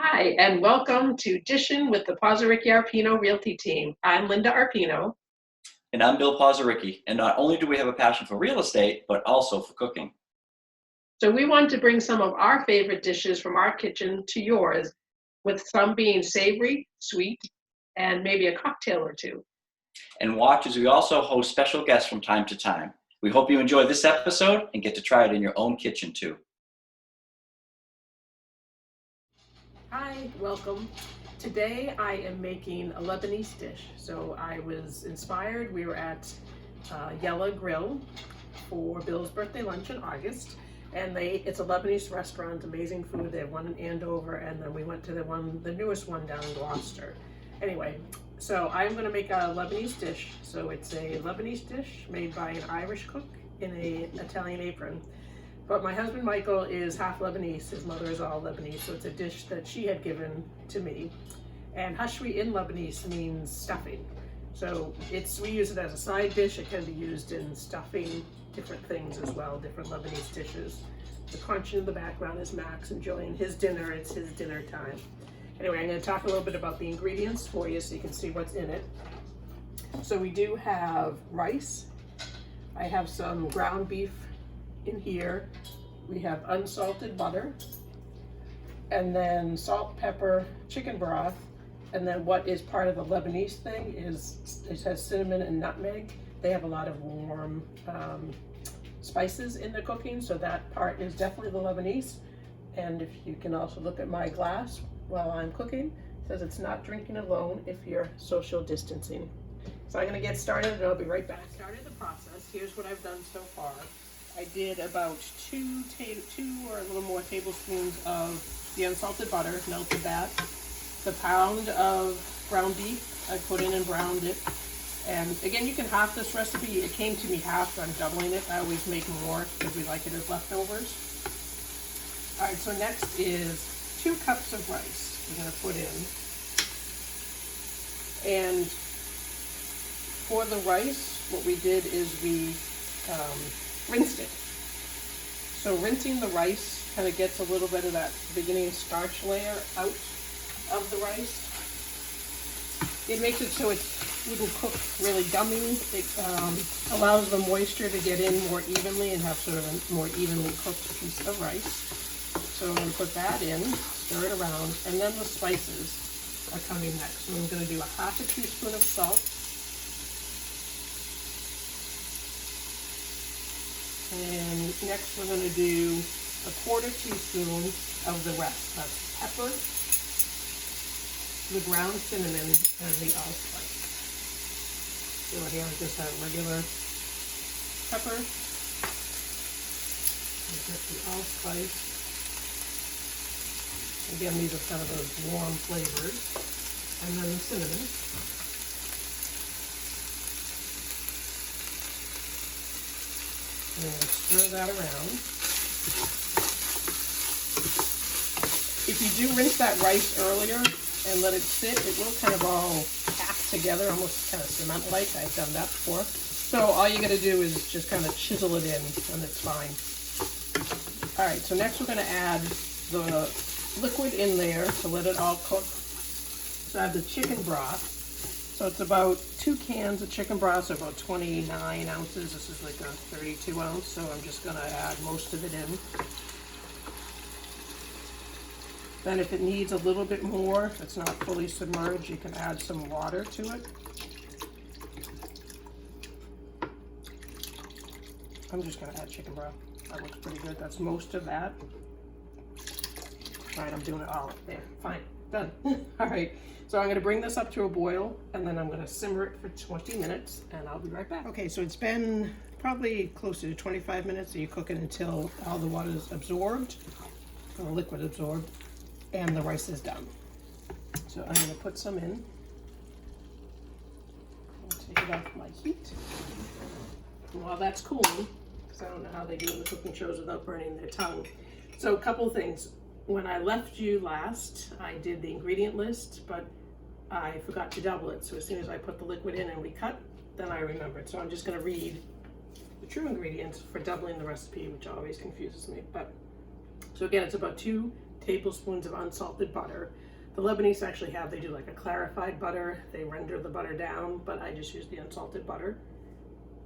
Hi, and welcome to Dishin with the Pozerycki Arpino Realty team. I'm Linda Arpino. And I'm Bill Pozerycki, and not only do we have a passion for real estate, but also for cooking. So we want to bring some of our favorite dishes from our kitchen to yours, with some being savory, sweet, and maybe a cocktail or two. And watch as we also host special guests from time to time. We hope you enjoy this episode and get to try it in your own kitchen too. Hi, welcome. Today I am making a Lebanese dish. So I was inspired. We were at Yella Grill for Bill's birthday lunch in August. And it's a Lebanese restaurant, amazing food. They have one in Andover, and then we went to the newest one down in Gloucester. Anyway, so I'm gonna make a Lebanese dish. So it's a Lebanese dish made by an Irish cook in an Italian apron. But my husband Michael is half Lebanese. His mother is all Lebanese, so it's a dish that she had given to me. And Hushweh in Lebanese means stuffing. So we use it as a side dish. It can be used in stuffing different things as well, different Lebanese dishes. The crunch in the background is Max enjoying his dinner. It's his dinner time. Anyway, I'm going to talk a little bit about the ingredients for you so you can see what's in it. So we do have rice. I have some ground beef in here. We have unsalted butter, and then salt, pepper, chicken broth, and then what is part of the Lebanese thing is it has cinnamon and nutmeg. They have a lot of warm spices in the cooking, so that part is definitely the Lebanese. And if you can also look at my glass while I'm cooking, it says it's not drinking alone if you're social distancing. So I'm going to get started and I'll be right back. Started the process. Here's what I've done so far. I did about two or a little more tablespoons of the unsalted butter, melted that. The pound of ground beef I put in and browned it. And again, you can half this recipe. It came to me half, so I'm doubling it. I always make more because we like it as leftovers. All right, so next is 2 cups of rice we're gonna put in. And for the rice, what we did is we rinsed it. So rinsing the rice kind of gets a little bit of that beginning starch layer out of the rice. It makes it so it wouldn't cook really gummy. It allows the moisture to get in more evenly and have sort of a more evenly cooked piece of rice. So I'm going to put that in, stir it around, and then the spices are coming next. So I'm going to do a half a teaspoon of salt. And next we're going to do a 1/4 teaspoon of the rest. That's pepper, the ground cinnamon, and the allspice. So here I just have regular pepper. And get the allspice. Again, these are kind of those warm flavors. And then the cinnamon. And I'm going to stir that around. If you do rinse that rice earlier and let it sit, it will kind of all pack together, almost kind of cement-like. I've done that before. So all you got to do is just kind of chisel it in and it's fine. All right, so next we're going to add the liquid in there to let it all cook. So I have the chicken broth. So it's about 2 cans of chicken broth, so about 29 ounces. This is like a 32 ounce, so I'm just gonna add most of it in. Then if it needs a little bit more, if it's not fully submerged, you can add some water to it. I'm just gonna add chicken broth. That looks pretty good. That's most of that. All right, I'm doing it all there. Fine, done. All right. So I'm going to bring this up to a boil, and then I'm going to simmer it for 20 minutes, and I'll be right back. Okay, so it's been probably closer to 25 minutes, so you cook it until all the water is absorbed, or the liquid absorbed, and the rice is done. So I'm going to put some in. I'll take it off my heat. And while that's cooling, because I don't know how they do in the cooking shows without burning their tongue. So a couple things. When I left you last, I did the ingredient list, but I forgot to double it. So as soon as I put the liquid in and we cut, then I remembered. So I'm just going to read the true ingredients for doubling the recipe, which always confuses me. But so again, it's about 2 tablespoons of unsalted butter. The Lebanese actually they do like a clarified butter. They render the butter down, but I just use the unsalted butter.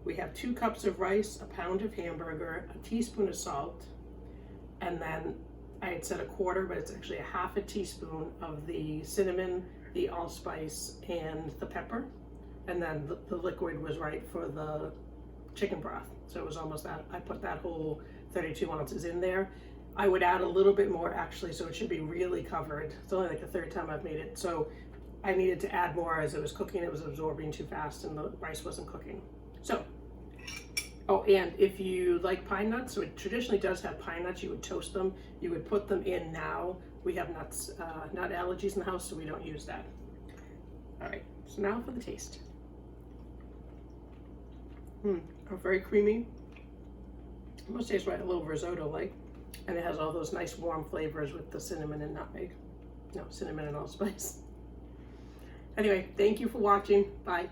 We have 2 cups of rice, a pound of hamburger, a teaspoon of salt, and then I had said a quarter, but it's actually a half a teaspoon of the cinnamon, the allspice, and the pepper. And then the liquid was right for the chicken broth. So it was almost that. I put that whole 32 ounces in there. I would add a little bit more actually, so it should be really covered. It's only like the 3rd time I've made it. So I needed to add more as it was cooking. It was absorbing too fast and the rice wasn't cooking. So, oh, and if you like pine nuts, so it traditionally does have pine nuts, you would toast them. You would put them in now. We have nuts, nut allergies in the house, so we don't use that. All right, so now for the taste. Very creamy. Almost tastes like a little risotto-like. And it has all those nice warm flavors with the cinnamon and nutmeg. No, cinnamon and allspice. Anyway, thank you for watching. Bye.